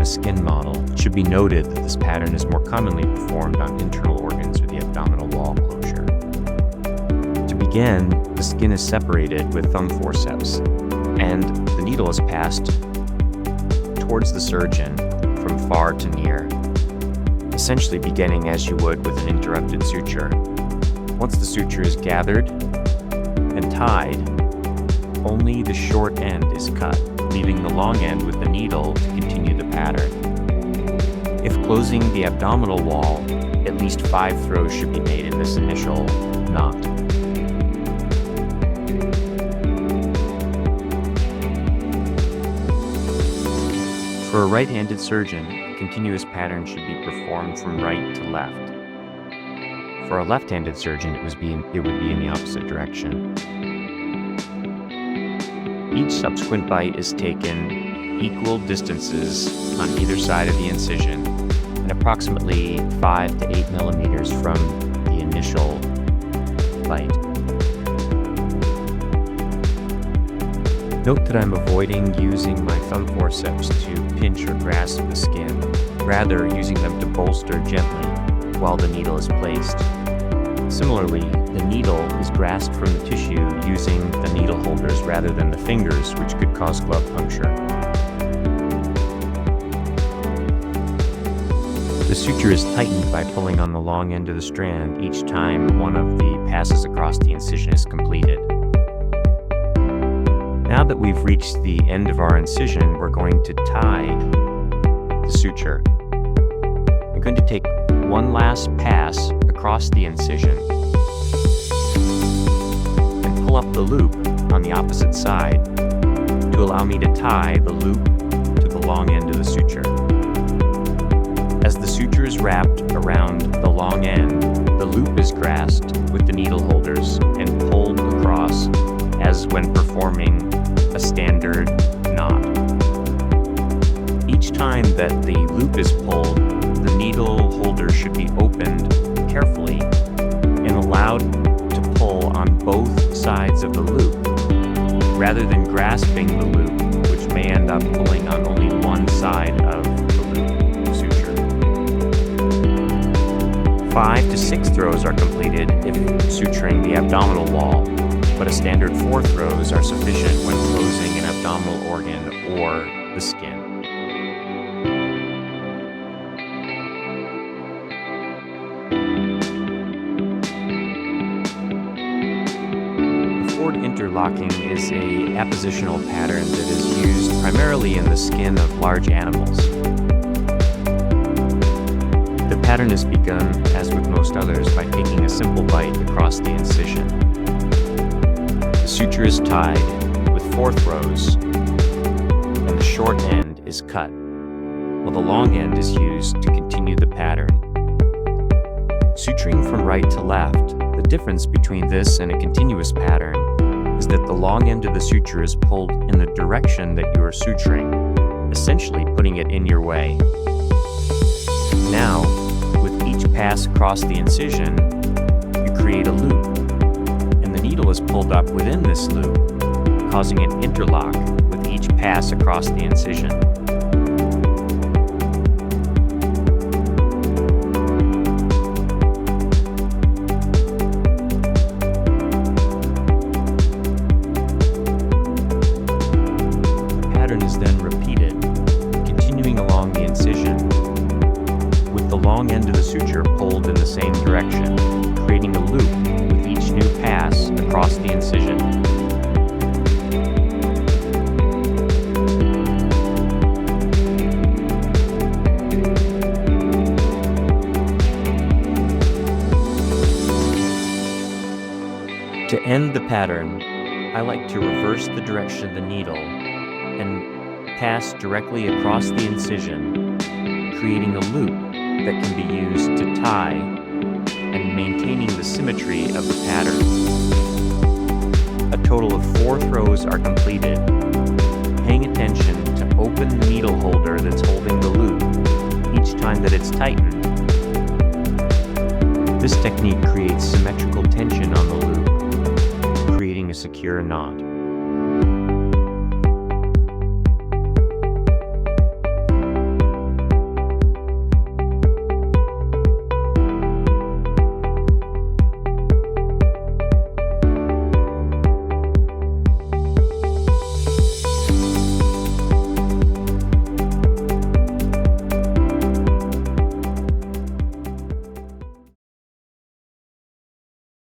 skin model, it should be noted that this pattern is more commonly performed on internal organs or the abdominal wall closure. To begin, the skin is separated with thumb forceps, and the needle is passed towards the surgeon from far to near, essentially beginning as you would with an interrupted suture. Once the suture is gathered and tied, only the short end is cut, leaving the long end with the needle to continue the pattern. If closing the abdominal wall, at least 5 throws should be made in this initial knot. For a right-handed surgeon, a continuous pattern should be performed from right to left. For a left-handed surgeon, it would be in the opposite direction. Each subsequent bite is taken equal distances on either side of the incision and approximately 5 to 8 millimeters from the initial bite. Note that I'm avoiding using my thumb forceps to pinch or grasp the skin, rather using them to bolster gently while the needle is placed. Similarly, the needle is grasped from the tissue using the needle holders rather than the fingers, which could cause glove puncture. The suture is tightened by pulling on the long end of the strand each time one of the passes across the incision is completed. Now that we've reached the end of our incision, we're going to tie the suture. I'm going to take one last pass across the incision and pull up the loop on the opposite side to allow me to tie the loop to the long end of the suture. As the suture is wrapped around the long end, the loop is grasped with the needle holders and pulled across as when performing a standard knot. Each time that the loop is pulled, the needle holder should be opened carefully and allowed to pull on both sides of the loop, rather than grasping the loop, which may end up pulling on only one side of the loop suture. 5 to 6 throws are completed if suturing the abdominal wall, but a standard 4 throws are sufficient when closing an abdominal organ or the skin. Forward interlocking is a appositional pattern that is used primarily in the skin of large animals. The pattern is begun, as with most others, by taking a simple bite across the incision. The suture is tied with 4 throws, and the short end is cut, while the long end is used to continue the pattern. Suturing from right to left, the difference between this and a continuous pattern is that the long end of the suture is pulled in the direction that you are suturing, essentially putting it in your way. Now, with each pass across the incision, you create a loop, and the needle is pulled up within this loop, causing an interlock with each pass across the incision. Then repeated, continuing along the incision, with the long end of the suture pulled in the same direction, creating a loop with each new pass across the incision. To end the pattern, I like to reverse the direction of the needle and pass directly across the incision, creating a loop that can be used to tie and maintaining the symmetry of the pattern. A total of 4 throws are completed, paying attention to open the needle holder that's holding the loop each time that it's tightened. This technique creates symmetrical tension on the loop, creating a secure knot.